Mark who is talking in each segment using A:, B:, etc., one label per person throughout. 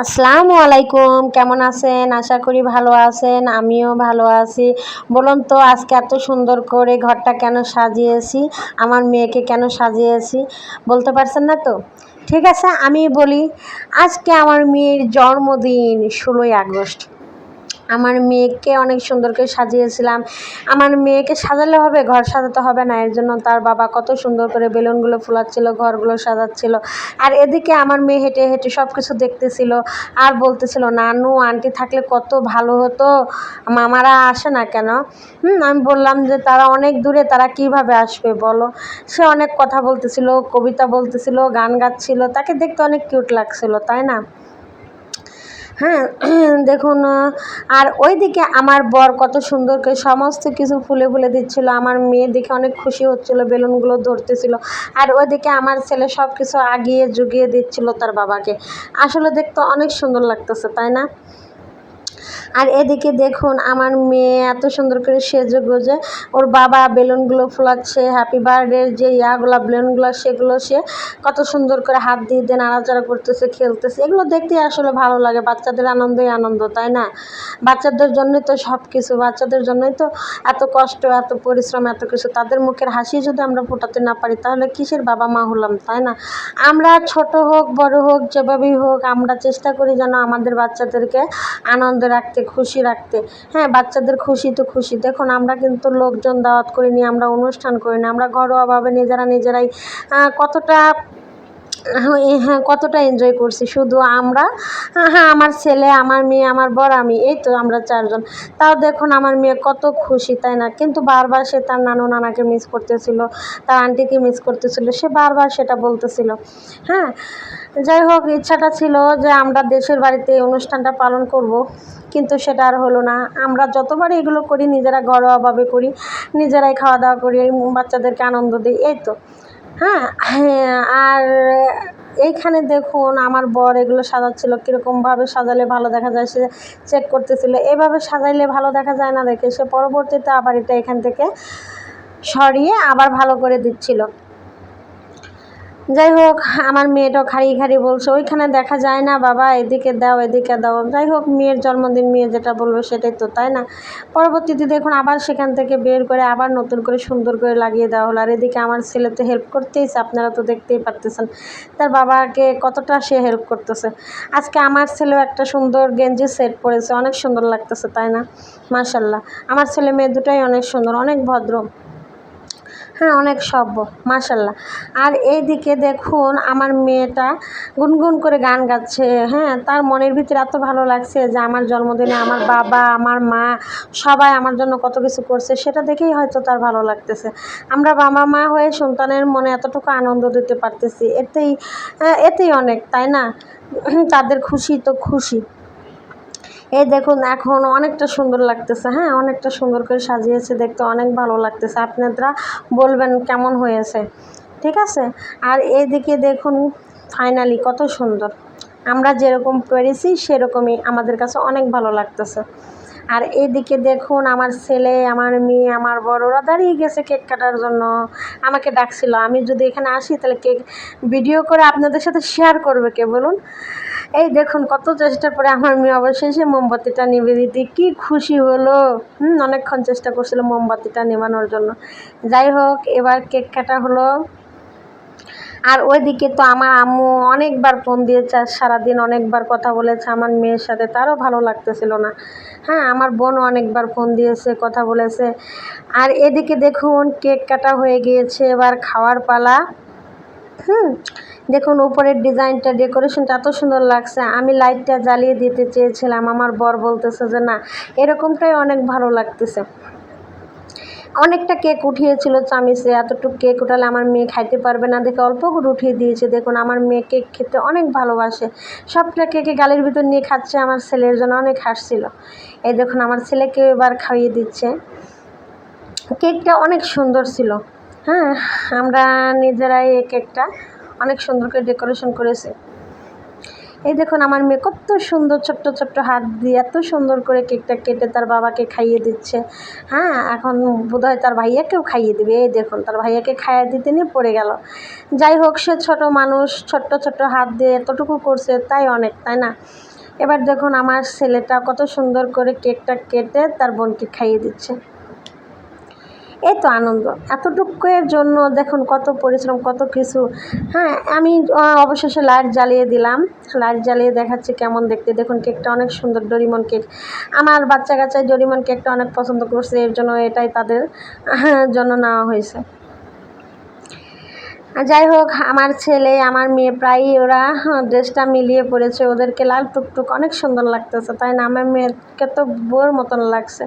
A: আসসালামু আলাইকুম, কেমন আছেন? আশা করি ভালো আছেন, আমিও ভালো আছি। বলুন তো আজকে এত সুন্দর করে ঘরটা কেন সাজিয়েছি, আমার মেয়েকে কেন সাজিয়েছি, বলতে পারছেন না তো? ঠিক আছে, আমি বলি। আজকে আমার মেয়ের জন্মদিন 16ই আগস্ট। আমার মেয়েকে অনেক সুন্দর করে সাজিয়েছিলাম। আমার মেয়েকে সাজালে হবে, ঘর সাজাতে হবে না? এর জন্য তার বাবা কত সুন্দর করে বেলুনগুলো ফুলাচ্ছিল, ঘরগুলো সাজাচ্ছিল। আর এদিকে আমার মেয়ে হেঁটে হেঁটে সব কিছু দেখতেছিল আর বলতেছিল, নানু আন্টি থাকলে কত ভালো হতো, মামারা আসে না কেন? আমি বললাম যে তারা অনেক দূরে, তারা কিভাবে আসবে বলো? সে অনেক কথা বলতেছিল, কবিতা বলতেছিল, গান গাচ্ছিল, তাকে দেখতে অনেক কিউট লাগছিল, তাই না? হ্যাঁ, দেখুন। আর ওইদিকে আমার বর কত সুন্দর করে সমস্ত কিছু ফুলে ফুলে দিচ্ছিল, আমার মেয়ে দেখে অনেক খুশি হচ্ছিল, বেলুনগুলো ধরতেছিল। আর ওইদিকে আমার ছেলে সব কিছু আগিয়ে জুগিয়ে দিচ্ছিল তার বাবাকে। আসলে দেখতে অনেক সুন্দর লাগতেছে, তাই না? আর এদিকে দেখুন আমার মেয়ে এত সুন্দর করে সেজে গুজে, ওর বাবা বেলুনগুলো ফোলাচ্ছে, হ্যাপি বার্থডে যে বেলুনগুলো, সেগুলো সে কত সুন্দর করে হাত দিয়ে দিয়ে নাড়াচাড়া করতেছে, খেলতেছে। এগুলো দেখতে আসলে ভালো লাগে, বাচ্চাদের আনন্দই আনন্দ, তাই না? বাচ্চাদের জন্যই তো সব কিছু, বাচ্চাদের জন্যই তো এত কষ্ট, এত পরিশ্রম, এত কিছু। তাদের মুখের হাসি যদি আমরা ফোটাতে না পারি, তাহলে কিসের বাবা মা হলাম, তাই না? আমরা ছোট হোক বড় হোক যেভাবেই হোক, আমরা চেষ্টা করি যেন আমাদের বাচ্চাদেরকে আনন্দ রাখতে, খুশি রাখতে। হ্যাঁ, বাচ্চাদের খুশি তো খুশি। দেখুন আমরা কিন্তু লোকজন দাওয়াত করিনি, আমরা অনুষ্ঠান করিনি, আমরা ঘরোয়াভাবে নিজেরাই কতটা কতটা এনজয় করছি শুধু আমরা। হ্যাঁ, আমার ছেলে, আমার মেয়ে, আমার বর, আমি, এই তো আমরা চারজন। তাও দেখুন আমার মেয়ে কত খুশি, তাই না? কিন্তু বারবার সে তার নানু নানাকে মিস করতেছিল, তার আন্টিকে মিস করতেছিল, সে বারবার সেটা বলতেছিল। হ্যাঁ, যাই হোক, ইচ্ছাটা ছিল যে আমরা দেশের বাড়িতে এই অনুষ্ঠানটা পালন করব, কিন্তু সেটা আর হলো না। আমরা যতবার এগুলো করি নিজেরা ঘরোয়াভাবে করি, নিজেরাই খাওয়া দাওয়া করি, বাচ্চাদেরকে আনন্দ দিই, এই তো। হ্যাঁ, হ্যাঁ। আর এইখানে দেখুন আমার বর এগুলো সাজাচ্ছিল, কীরকমভাবে সাজালে ভালো দেখা যায় সে চেক করতেছিল। এভাবে সাজাইলে ভালো দেখা যায় না দেখে সে পরবর্তীতে আবার এটা এখান থেকে সরিয়ে আবার ভালো করে দিচ্ছিল। যাই হোক, আমার মেয়েটাও খাড়ি খাড়ি বলছে, ওইখানে দেখা যায় না বাবা, এদিকে দাও এদিকে দাও। যাই হোক, মেয়ের জন্মদিন, মেয়ে যেটা বলবে সেটাই তো, তাই না? পরবর্তীতে দেখুন আবার সেখান থেকে বের করে আবার নতুন করে সুন্দর করে লাগিয়ে দেওয়া হলো। আর এদিকে আমার ছেলে তো হেল্প করতেইছে, আপনারা তো দেখতেই পারতেছেন তার বাবাকে কতটা সে হেল্প করতেছে। আজকে আমার ছেলেও একটা সুন্দর গেঞ্জি সেট পরেছে, অনেক সুন্দর লাগতেছে, তাই না? মাশাল্লাহ, আমার ছেলে মেয়ে দুটাই অনেক সুন্দর, অনেক ভদ্র। হ্যাঁ, অনেক সভ্য, মাশাল্লাহ। আর এইদিকে দেখুন আমার মেয়েটা গুনগুন করে গান গাচ্ছে। হ্যাঁ, তার মনের ভিতরে এত ভালো লাগছে যে আমার জন্মদিনে আমার বাবা, আমার মা সবাই আমার জন্য কত কিছু করছে, সেটা দেখেই হয়তো তার ভালো লাগতেছে। আমরা বাবা মা হয়ে সন্তানের মনে এতটুকু আনন্দ দিতে পারতেছি, এতেই অনেক, তাই না? তাদের খুশি তো খুশি। এই দেখুন এখন অনেকটা সুন্দর লাগতেছে। হ্যাঁ, অনেকটা সুন্দর করে সাজিয়েছে, দেখতে অনেক ভালো লাগতেছে। আপনারা বলবেন কেমন হয়েছে, ঠিক আছে? আর এইদিকে দেখুন ফাইনালি কত সুন্দর, আমরা যেরকম পেরেছি সেরকমই আমাদের কাছে অনেক ভালো লাগতেছে। আর এদিকে দেখুন আমার ছেলে, আমার মেয়ে, আমার বড়, ওরা দাঁড়িয়ে গেছে কেক কাটার জন্য। আমাকে ডাকছিল, আমি যদি এখানে আসি তাহলে কেক ভিডিও করে আপনাদের সাথে শেয়ার করবে কে বলুন? এই দেখুন কত চেষ্টার পরে আমার মেয়ে অবশেষে মোমবাতিটা নিভিয়ে দিতে কি খুশি হলো। অনেকক্ষণ চেষ্টা করছিল মোমবাতিটা নেভানোর জন্য। যাই হোক, এবার কেক কাটা হলো। আর ওইদিকে তো আমার আম্মু অনেকবার ফোন দিয়েছে, আর সারাদিন অনেকবার কথা বলেছে আমার মেয়ের সাথে, তারও ভালো লাগতেছিল না। হ্যাঁ, আমার বোনও অনেকবার ফোন দিয়েছে, কথা বলেছে। আর এদিকে দেখুন কেক কাটা হয়ে গিয়েছে, এবার খাওয়ার পালা। হুম দেখুন উপরের ডিজাইনটা, ডেকোরেশনটা এত সুন্দর লাগছে। আমি লাইটটা জ্বালিয়ে দিতে চেয়েছিলাম, আমার বর বলতেছে যে না, এরকমটাই অনেক ভালো লাগতেছে। অনেকটা কেক উঠিয়েছিল চামিচে, এতটুকু কেক উঠালে আমার মেয়ে খাইতে পারবে না দেখে অল্প করে উঠিয়ে দিয়েছে। দেখুন আমার মেয়ে কেক খেতে অনেক ভালোবাসে, সবটা কেকে গালের ভিতর নিয়ে খাচ্ছে, আমার ছেলের জন্য অনেক হাসছিল। এই দেখুন আমার ছেলেকে এবার খাইয়ে দিচ্ছে। কেকটা অনেক সুন্দর ছিল। হ্যাঁ, আমরা নিজেরাই এই কেকটা অনেক সুন্দর করে ডেকোরেশন করেছি। এই দেখুন আমার মেয়ে কত সুন্দর ছোট্ট ছোট্ট হাত দিয়ে এত সুন্দর করে কেকটা কেটে তার বাবাকে খাইয়ে দিচ্ছে। হ্যাঁ, এখন বোধহয় তার ভাইয়াকেও খাইয়ে দেবে। এই দেখুন তার ভাইয়াকে খাইয়ে দিতে নিয়ে পড়ে গেল। যাই হোক, সে ছোট মানুষ, ছোট্ট ছোট্ট হাত দিয়ে এতটুকু করছে, তাই অনেক, তাই না? এবার দেখুন আমার ছেলেটা কত সুন্দর করে কেকটা কেটে তার বোনকে খাইয়ে দিচ্ছে। এই তো আনন্দ, এতটুকুর জন্য দেখুন কত পরিশ্রম, কত কিছু। হ্যাঁ, আমি অবশেষে লাইট জ্বালিয়ে দিলাম। লাইট জ্বালিয়ে দেখাচ্ছি কেমন দেখতে। দেখুন কেকটা অনেক সুন্দর, ডোরিমন কেক। আমার বাচ্চা কাচ্চায় ডোরিমন কেকটা অনেক পছন্দ করছে, এর জন্য এটাই তাদের জন্য নেওয়া হয়েছে। যাই হোক, আমার ছেলে আমার মেয়ে প্রায়ই ওরা ড্রেসটা মিলিয়ে পড়েছে, ওদেরকে লাল টুকটুক অনেক সুন্দর লাগতেছে, তাই না? আমার মেয়েকে তো বউর মতন লাগছে,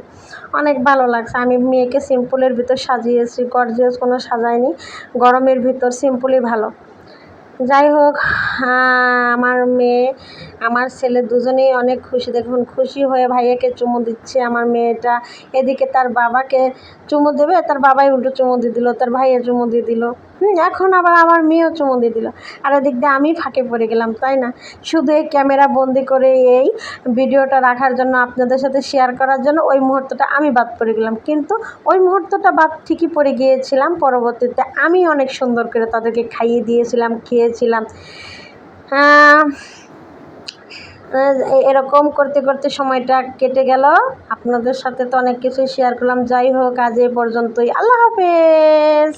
A: অনেক ভালো লাগছে। আমি মেয়েকে সিম্পলের ভিতর সাজিয়েছি, গর্জিয়াস কোনো সাজাইনি, গরমের ভিতর সিম্পলই ভালো। যাই হোক, আমার মেয়ে আমার ছেলে দুজনেই অনেক খুশি। দেখুন খুশি হয়ে ভাইয়াকে চুমু দিচ্ছে আমার মেয়েটা। এদিকে তার বাবাকে চুমু দেবে, তার বাবাই উল্টো চুমু দিয়ে দিল, তার ভাইয়া চুমু দিয়ে দিল। এখন আবার আমার মেয়েও চুমু দিয়ে দিল। আর এদিক দিয়ে আমি ফাঁকে পড়ে গেলাম, তাই না? শুধু এই ক্যামেরা বন্দি করে এই ভিডিওটা রাখার জন্য, আপনাদের সাথে শেয়ার করার জন্য ওই মুহূর্তটা আমি বাদ পড়ে গেলাম। কিন্তু ওই মুহূর্তটা বাদ ঠিকই পড়ে গিয়েছিলাম, পরবর্তীতে আমি অনেক সুন্দর করে তাদেরকে খাইয়ে দিয়েছিলাম, খেয়েছিলাম। এরকম করতে করতে সময়টা কেটে গেল। আপনাদের সাথে তো অনেক কিছুই শেয়ার করলাম। যাই হোক, আজ এই পর্যন্তই। আল্লাহ হাফেজ।